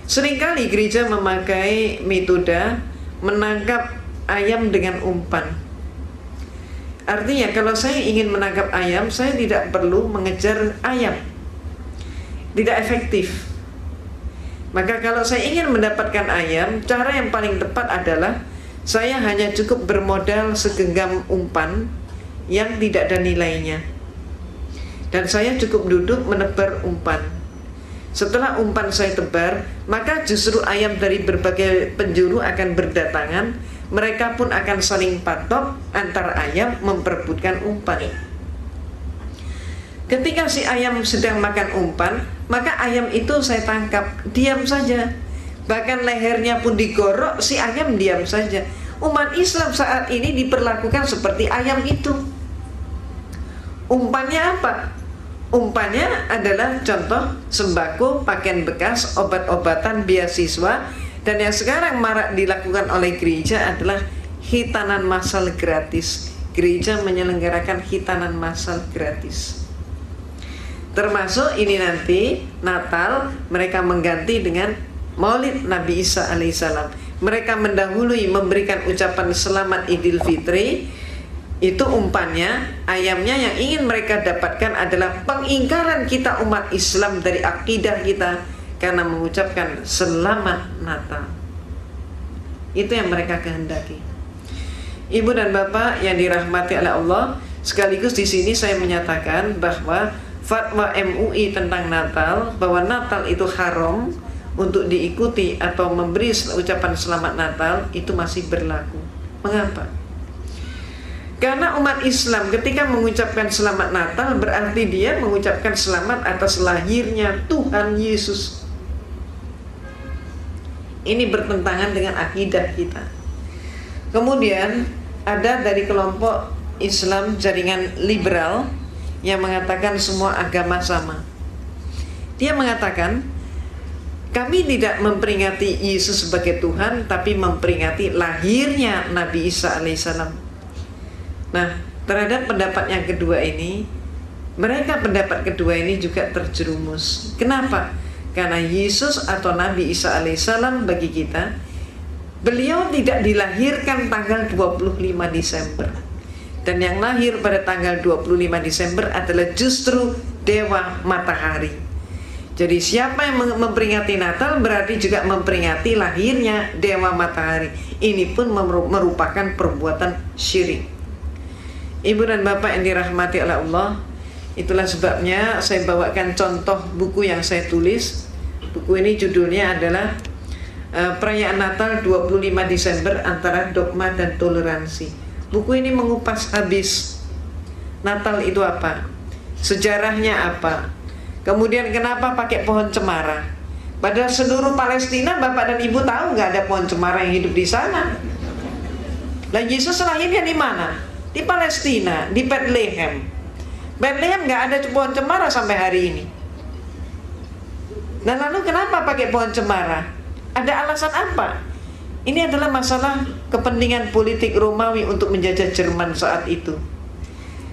Seringkali gereja memakai metode menangkap ayam dengan umpan. Artinya kalau saya ingin menangkap ayam, saya tidak perlu mengejar ayam. Tidak efektif. Maka kalau saya ingin mendapatkan ayam, cara yang paling tepat adalah saya hanya cukup bermodal segenggam umpan yang tidak ada nilainya. Dan saya cukup duduk menebar umpan. Setelah umpan saya tebar, maka justru ayam dari berbagai penjuru akan berdatangan. Mereka pun akan saling patok antar ayam memperebutkan umpan. Ketika si ayam sedang makan umpan, maka ayam itu saya tangkap, diam saja. Bahkan lehernya pun digorok, si ayam diam saja. Umat Islam saat ini diperlakukan seperti ayam itu. Umpannya apa? Umpannya adalah contoh sembako, pakaian bekas, obat-obatan, beasiswa. Dan yang sekarang marak dilakukan oleh gereja adalah hitanan massal gratis. Gereja menyelenggarakan hitanan massal gratis. Termasuk ini nanti Natal mereka mengganti dengan Maulid Nabi Isa alaihissalam. Mereka mendahului memberikan ucapan selamat Idul Fitri. Itu umpannya, ayamnya yang ingin mereka dapatkan adalah pengingkaran kita umat Islam dari akidah kita karena mengucapkan selamat Natal. Itu yang mereka kehendaki. Ibu dan Bapak yang dirahmati oleh Allah, sekaligus di sini saya menyatakan bahwa fatwa MUI tentang Natal, bahwa Natal itu haram untuk diikuti atau memberi ucapan selamat Natal, itu masih berlaku. Mengapa? Karena umat Islam ketika mengucapkan selamat Natal berarti dia mengucapkan selamat atas lahirnya Tuhan Yesus. Ini bertentangan dengan akidah kita. Kemudian ada dari kelompok Islam jaringan liberal yang mengatakan semua agama sama. Dia mengatakan kami tidak memperingati Yesus sebagai Tuhan, tapi memperingati lahirnya Nabi Isa alaihissalam. Nah, terhadap pendapat yang kedua ini, mereka pendapat kedua ini juga terjerumus. Kenapa? Karena Yesus atau Nabi Isa alaihissalam bagi kita, beliau tidak dilahirkan tanggal 25 Desember. Dan yang lahir pada tanggal 25 Desember adalah justru Dewa Matahari. Jadi siapa yang memperingati Natal berarti juga memperingati lahirnya Dewa Matahari. Ini pun merupakan perbuatan syirik. Ibu dan Bapak yang dirahmati oleh Allah, itulah sebabnya saya bawakan contoh buku yang saya tulis. Buku ini judulnya adalah Perayaan Natal 25 Desember Antara Dogma dan Toleransi. Buku ini mengupas habis Natal itu apa, sejarahnya apa, kemudian kenapa pakai pohon cemara. Padahal seluruh Palestina, Bapak dan Ibu tahu nggak ada pohon cemara yang hidup di sana. Lah Yesus lahirnya di mana? Di Palestina, di Bethlehem. Bethlehem nggak ada pohon cemara sampai hari ini. Nah lalu kenapa pakai pohon cemara? Ada alasan apa? Ini adalah masalah kepentingan politik Romawi untuk menjajah Jerman saat itu.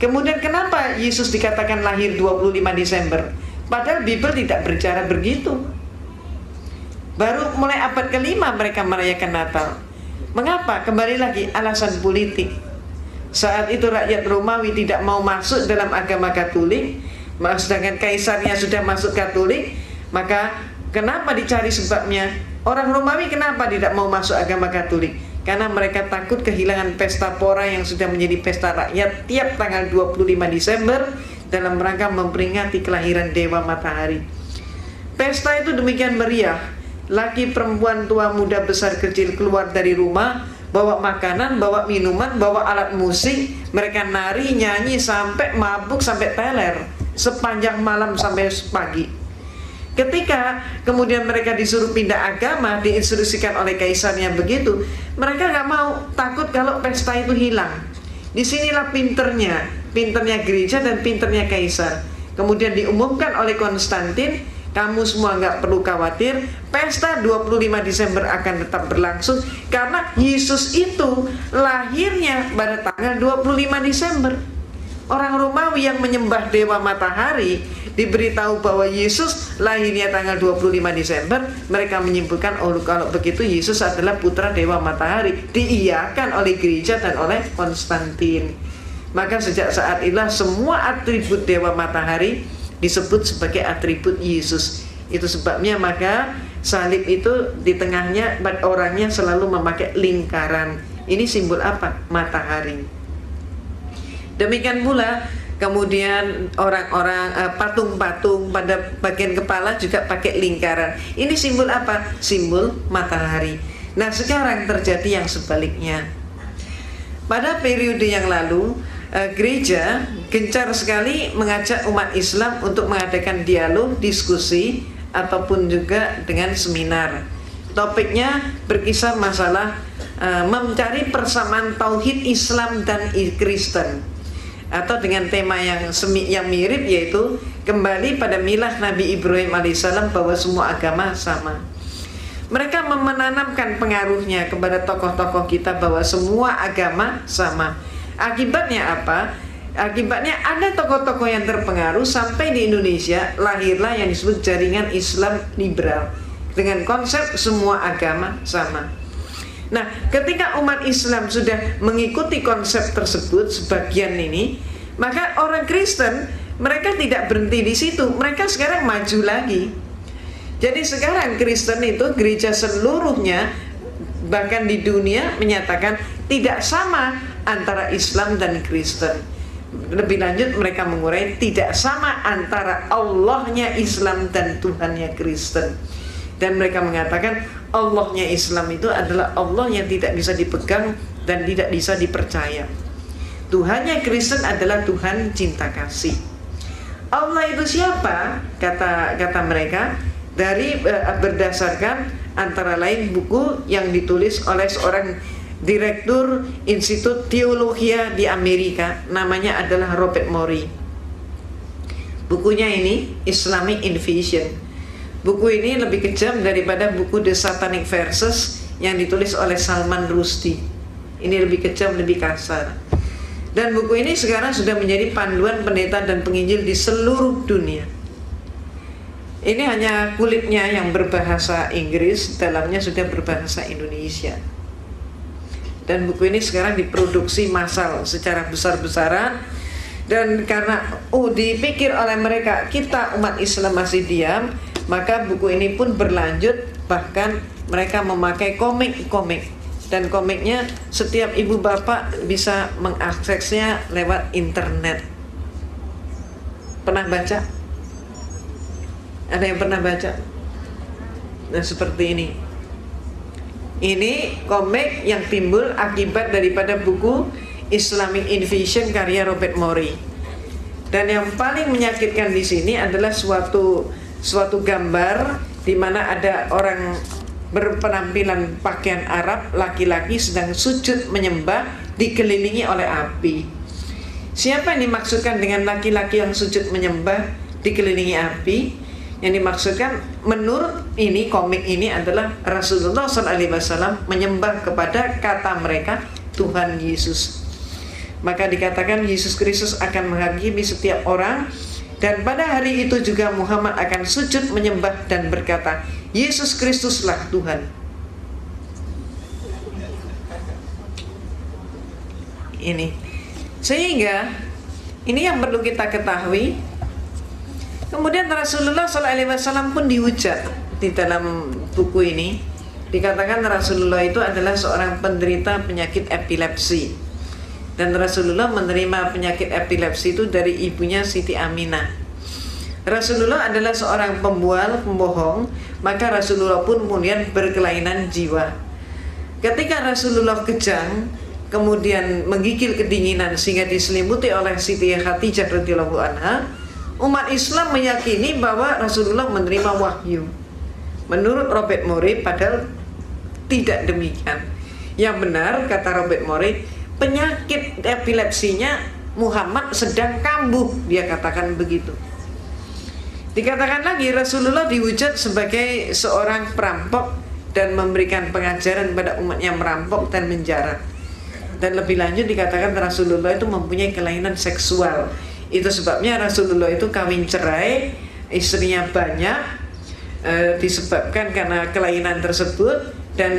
Kemudian kenapa Yesus dikatakan lahir 25 Desember? Padahal Bible tidak berbicara begitu. Baru mulai abad ke-5 mereka merayakan Natal. Mengapa? Kembali lagi alasan politik. Saat itu rakyat Romawi tidak mau masuk dalam agama Katolik, sedangkan kaisarnya sudah masuk Katolik. Maka kenapa dicari sebabnya? Orang Romawi kenapa tidak mau masuk agama Katolik? Karena mereka takut kehilangan pesta pora yang sudah menjadi pesta rakyat tiap tanggal 25 Desember dalam rangka memperingati kelahiran Dewa Matahari. Pesta itu demikian meriah. Laki, perempuan, tua, muda, besar, kecil keluar dari rumah, bawa makanan, bawa minuman, bawa alat musik. Mereka nari, nyanyi sampai mabuk, sampai teler sepanjang malam sampai pagi. Ketika kemudian mereka disuruh pindah agama, diinstruksikan oleh kaisarnya begitu, mereka nggak mau, takut kalau pesta itu hilang. Disinilah pinternya gereja dan pinternya kaisar. Kemudian diumumkan oleh Konstantin, kamu semua nggak perlu khawatir, pesta 25 Desember akan tetap berlangsung karena Yesus itu lahirnya pada tanggal 25 Desember. Orang Romawi yang menyembah Dewa Matahari diberitahu bahwa Yesus lahirnya tanggal 25 Desember, mereka menyimpulkan, oh kalau begitu Yesus adalah putra Dewa Matahari, diiyakan oleh gereja dan oleh Konstantin. Maka sejak saat itulah semua atribut Dewa Matahari disebut sebagai atribut Yesus. Itu sebabnya maka salib itu di tengahnya orangnya selalu memakai lingkaran. Ini simbol apa? Matahari. Demikian pula kemudian orang-orang patung-patung pada bagian kepala juga pakai lingkaran. Ini simbol apa? Simbol matahari. Nah, sekarang terjadi yang sebaliknya. Pada periode yang lalu, gereja gencar sekali mengajak umat Islam untuk mengadakan dialog, diskusi, ataupun juga dengan seminar. Topiknya berkisar masalah mencari persamaan tauhid Islam dan Kristen, atau dengan tema yang mirip, yaitu kembali pada milah Nabi Ibrahim alaihissalam bahwa semua agama sama. Mereka menanamkan pengaruhnya kepada tokoh-tokoh kita bahwa semua agama sama. Akibatnya apa? Akibatnya ada tokoh-tokoh yang terpengaruh sampai di Indonesia lahirlah yang disebut jaringan Islam liberal dengan konsep semua agama sama. Nah, ketika umat Islam sudah mengikuti konsep tersebut sebagian ini, maka orang Kristen mereka tidak berhenti di situ, mereka sekarang maju lagi. Jadi sekarang Kristen itu gereja seluruhnya bahkan di dunia menyatakan tidak sama antara Islam dan Kristen. Lebih lanjut mereka mengurai tidak sama antara Allahnya Islam dan Tuhannya Kristen. Dan mereka mengatakan Allahnya Islam itu adalah Allah yang tidak bisa dipegang dan tidak bisa dipercaya. Tuhannya Kristen adalah Tuhan cinta kasih. Allah itu siapa? Kata mereka berdasarkan antara lain buku yang ditulis oleh seorang direktur Institut Teologi di Amerika, namanya adalah Robert Morey. Bukunya ini Islamic Invasion. Buku ini lebih kejam daripada buku The Satanic Verses yang ditulis oleh Salman Rushdie. Ini lebih kejam, lebih kasar. Dan buku ini sekarang sudah menjadi panduan pendeta dan penginjil di seluruh dunia. Ini hanya kulitnya yang berbahasa Inggris, dalamnya sudah berbahasa Indonesia. Dan buku ini sekarang diproduksi massal secara besar-besaran. Dan karena dipikir oleh mereka kita umat Islam masih diam, maka buku ini pun berlanjut. Bahkan mereka memakai komik-komik, dan komiknya setiap ibu bapak bisa mengaksesnya lewat internet. Pernah baca? Ada yang pernah baca? Nah, seperti ini. Ini komik yang timbul akibat daripada buku Islamic Invasion karya Robert Morey. Dan yang paling menyakitkan di sini adalah suatu gambar di mana ada orang berpenampilan pakaian Arab, laki-laki sedang sujud menyembah dikelilingi oleh api. Siapa yang dimaksudkan dengan laki-laki yang sujud menyembah dikelilingi api? Yang dimaksudkan menurut ini komik ini adalah Rasulullah SAW menyembah kepada kata mereka Tuhan Yesus. Maka dikatakan Yesus Kristus akan menghakimi setiap orang, dan pada hari itu juga Muhammad akan sujud menyembah dan berkata, Yesus Kristuslah Tuhan. Ini sehingga ini yang perlu kita ketahui. Kemudian Rasulullah SAW pun dihujat di dalam buku ini. Dikatakan Rasulullah itu adalah seorang penderita penyakit epilepsi, dan Rasulullah menerima penyakit epilepsi itu dari ibunya Siti Aminah. Rasulullah adalah seorang pembual, pembohong, maka Rasulullah pun kemudian berkelainan jiwa. Ketika Rasulullah kejang, kemudian menggigil kedinginan sehingga diselimuti oleh Siti Khadijah radhiyallahu anha, umat Islam meyakini bahwa Rasulullah menerima wahyu. Menurut Robert Morey, padahal tidak demikian. Yang benar, kata Robert Morey, penyakit epilepsinya Muhammad sedang kambuh, dia katakan begitu. Dikatakan lagi Rasulullah dihujat sebagai seorang perampok dan memberikan pengajaran pada umatnya merampok dan menjara. Dan lebih lanjut dikatakan Rasulullah itu mempunyai kelainan seksual. Itu sebabnya Rasulullah itu kawin cerai, istrinya banyak, disebabkan karena kelainan tersebut. Dan